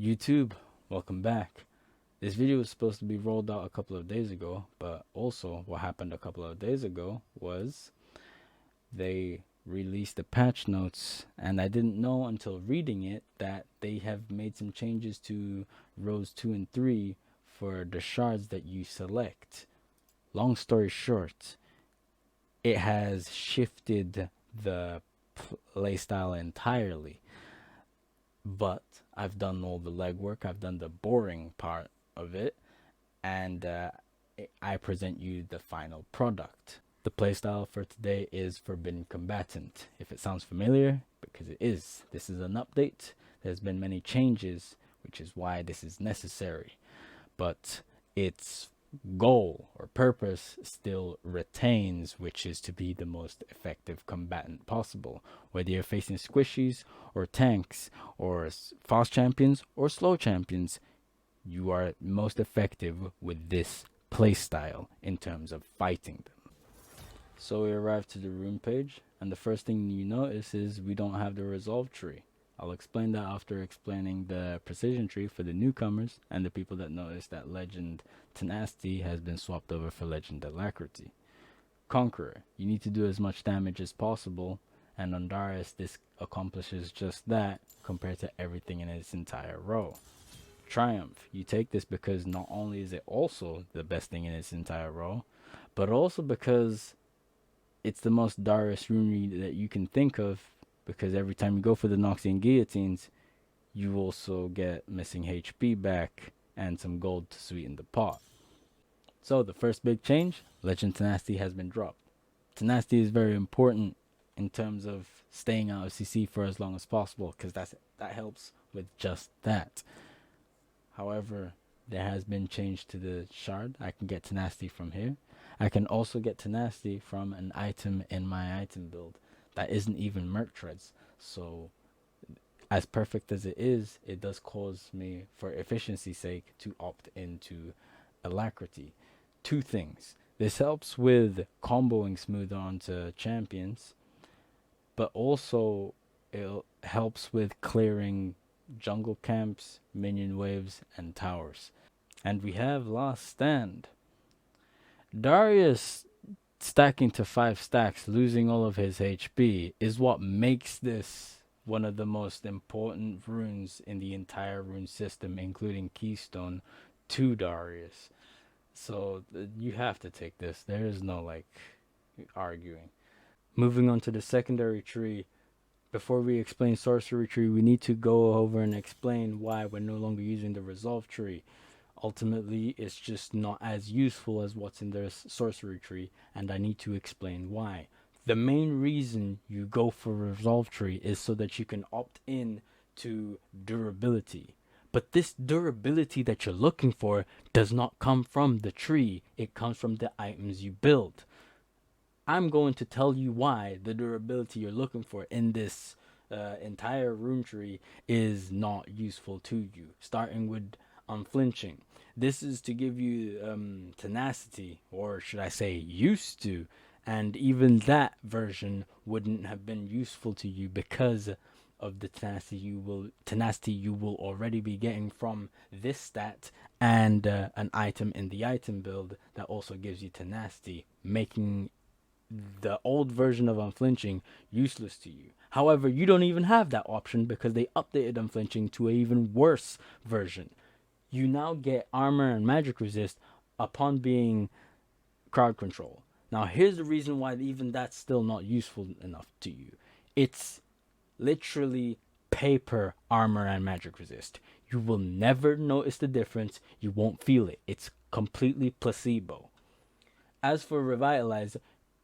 YouTube, welcome back. This video was supposed to be rolled out a couple of days ago, but also what happened a couple of days ago was they released the patch notes, and I didn't know until reading it that they have made some changes to rows 2 and 3 for the shards that you select. Long story short, it has shifted the playstyle entirely. But I've done all the legwork, I've done the boring part of it, and I present you the final product. The playstyle for today is Forbidden Combatant. If it sounds familiar, because it is. This is an update. There's been many changes, which is why this is necessary. But its goal or purpose still retains, which is to be the most effective combatant possible. Whether you're facing squishies or tanks or fast champions or slow champions, you are most effective with this playstyle in terms of fighting them. So we arrive to the rune page, and the first thing you notice is we don't have the resolve tree. I'll explain that after explaining the precision tree for the newcomers and the people that notice that Legend Tenacity has been swapped over for Legend Alacrity. Conqueror, you need to do as much damage as possible, and on Darius this accomplishes just that compared to everything in its entire row. Triumph, you take this because not only is it also the best thing in its entire row, but also because it's the most Darius rune that you can think of, because every time you go for the Noxian Guillotines, you also get missing HP back and some gold to sweeten the pot. So the first big change, Legend Tenacity has been dropped. Tenacity is very important in terms of staying out of CC for as long as possible, because that helps with just that. However, there has been change to the shard. I can get Tenacity from here. I can also get Tenacity from an item in my item build that isn't even Merc Treads. So as perfect as it is, it does cause me, for efficiency's sake, to opt into Alacrity. Two things. This helps with comboing smoother onto champions, but also it helps with clearing jungle camps, minion waves, and towers. And we have Last Stand. Darius stacking to 5 stacks, losing all of his HP, is what makes this one of the most important runes in the entire rune system, including Keystone, to Darius. So you have to take this. There is no arguing. Moving on to the secondary tree. Before we explain sorcery tree, we need to go over and explain why we're no longer using the resolve tree. Ultimately, it's just not as useful as what's in the sorcery tree, and I need to explain why. The main reason you go for resolve tree is so that you can opt in to durability. But this durability that you're looking for does not come from the tree. It comes from the items you build. I'm going to tell you why the durability you're looking for in this entire rune tree is not useful to you. Starting with unflinching. This is to give you tenacity, or should I say used to, and even that version wouldn't have been useful to you because of the tenacity you will already be getting from this stat and an item in the item build that also gives you tenacity, making the old version of unflinching useless to you. However, you don't even have that option because they updated unflinching to an even worse version. You now get armor and magic resist upon being crowd control. Now here's the reason why even that's still not useful enough to you. It's literally paper armor and magic resist. You will never notice the difference. You won't feel it. It's completely placebo. As for revitalize,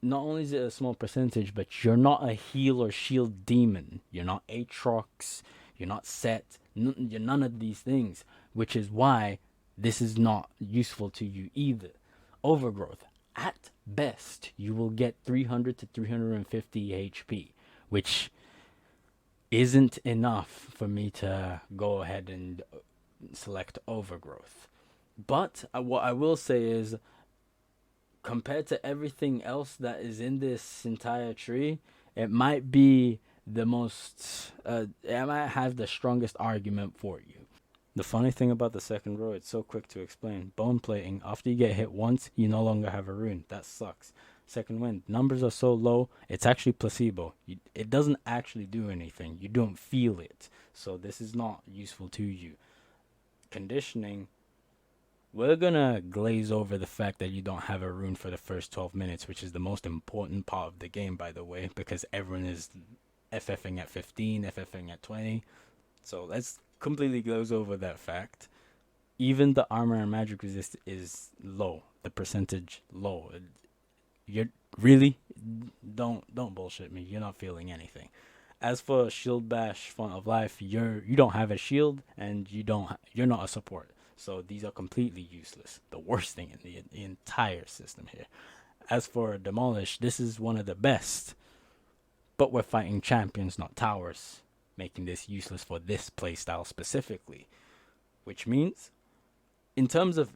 not only is it a small percentage, but you're not a heal or shield demon. You're not Aatrox. You're not Set. You're none of these things, which is why this is not useful to you either. Overgrowth. At best, you will get 300 to 350 HP, which isn't enough for me to go ahead and select Overgrowth. But what I will say is, compared to everything else that is in this entire tree, it might be the most, it might have the strongest argument for you. The funny thing about the second row, it's so quick to explain. Bone plating, after you get hit once, you no longer have a rune. That sucks. Second wind, numbers are so low, it's actually placebo. It doesn't actually do anything. You don't feel it. So this is not useful to you. Conditioning, we're gonna glaze over the fact that you don't have a rune for the first 12 minutes, which is the most important part of the game, by the way, because everyone is FFing at 15, FFing at 20. So let's completely glaze over that fact. Even the armor and magic resist is low. The percentage low. You're really don't bullshit me. You're not feeling anything. As for shield bash font of life, you don't have a shield and you're not a support. So these are completely useless. The worst thing in the entire system here. As for demolish, this is one of the best, but we're fighting champions, not towers, making this useless for this playstyle specifically. Which means, in terms of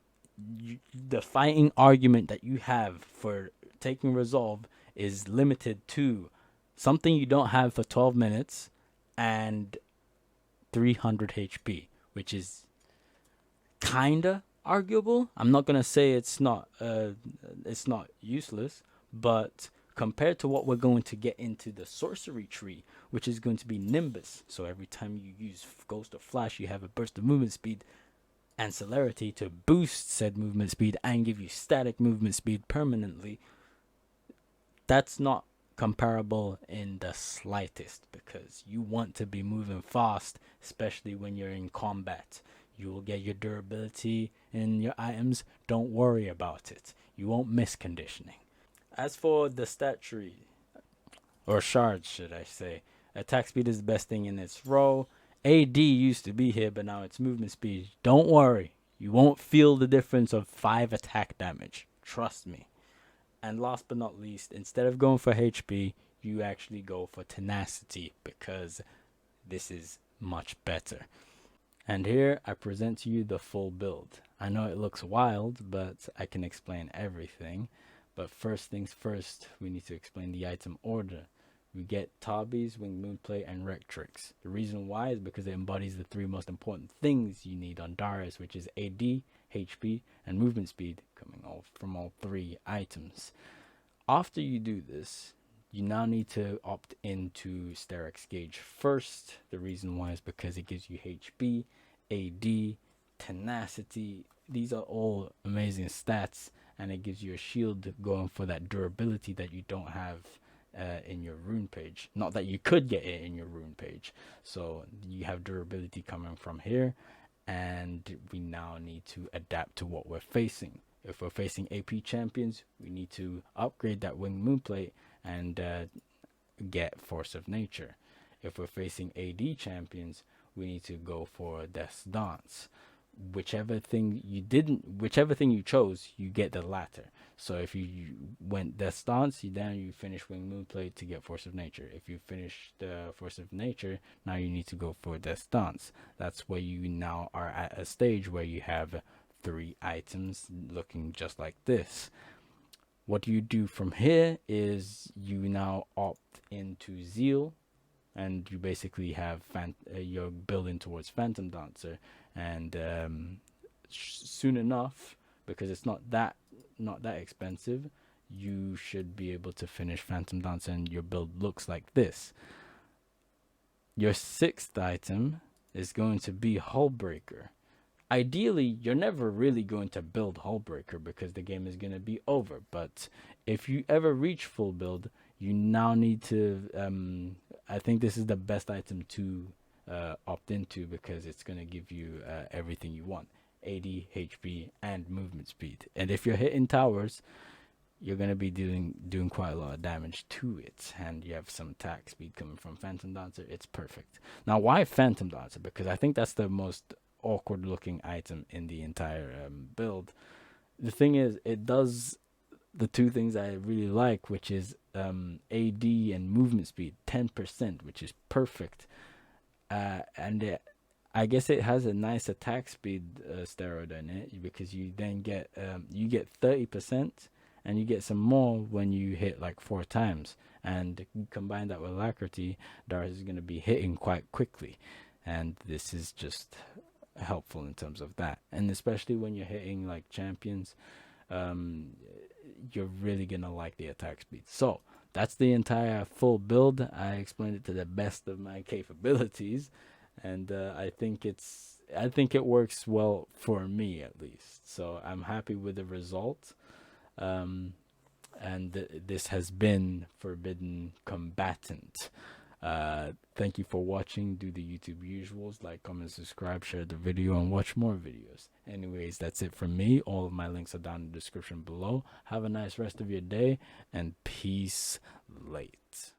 the fighting argument that you have for taking resolve is limited to something you don't have for 12 minutes and 300 HP, which is kinda arguable. I'm not gonna say it's not useless, but compared to what we're going to get into the sorcery tree, which is going to be Nimbus. So every time you use Ghost or Flash, you have a burst of movement speed and celerity to boost said movement speed and give you static movement speed permanently. That's not comparable in the slightest, because you want to be moving fast, especially when you're in combat. You will get your durability in your items. Don't worry about it. You won't miss conditioning. As for the stat tree, or shards, should I say, attack speed is the best thing in its row. AD used to be here, but now it's movement speed. Don't worry. You won't feel the difference of 5 attack damage. Trust me. And last but not least, instead of going for HP, you actually go for tenacity, because this is much better. And here I present to you the full build. I know it looks wild, but I can explain everything. But first things first, we need to explain the item order. We get Tabis, Winged Moonplate, and Rectrix. The reason why is because it embodies the 3 most important things you need on Darius, which is AD, HP, and movement speed, coming from all 3 items. After you do this, you now need to opt into Sterex Gauge first. The reason why is because it gives you HP, AD, tenacity. These are all amazing stats, and it gives you a shield going for that durability that you don't have in your rune page. Not that you could get it in your rune page. So you have durability coming from here, and we now need to adapt to what we're facing. If we're facing AP champions, we need to upgrade that Winged Moonplate and get Force of Nature. If we're facing AD champions, we need to go for Death's Dance. Whichever thing you chose, you get the latter. So if you went Death's Dance, you finish Winged Moonplate to get Force of Nature. If you finish the Force of Nature, now you need to go for Death's Dance. That's where you now are at a stage where you have 3 items looking just like this. What you do from here is you now opt into Zeal, and you basically have you're building towards Phantom Dancer, and soon enough, because it's not that expensive, you should be able to finish Phantom Dancer, and your build looks like this. Your 6th item is going to be Hullbreaker. Ideally, you're never really going to build Hullbreaker because the game is going to be over. But if you ever reach full build, you now need to. I think this is the best item to opt into, because it's going to give you everything you want: AD, HP, and movement speed. And if you're hitting towers, you're going to be doing quite a lot of damage to it, and you have some attack speed coming from Phantom Dancer. It's perfect. Now, why Phantom Dancer? Because I think that's the most awkward looking item in the entire build. The thing is, it does the 2 things I really like, which is AD and movement speed, 10%, which is perfect. And I guess it has a nice attack speed steroid in it, because you then get 30%, and you get some more when you hit like 4 times. And combine that with alacrity, Darius is going to be hitting quite quickly, and this is just helpful in terms of that. And especially when you're hitting like champions, um, you're really gonna like the attack speed. So that's the entire full build. I explained it to the best of my capabilities, and I think it works well for me at least. So I'm happy with the result. Um, and this has been Forbidden Combatant. Thank you for watching. Do the YouTube usuals, like, comment, subscribe, share the video, and watch more videos. Anyways, that's it from me. All of my links are down in the description below. Have a nice rest of your day, and peace late.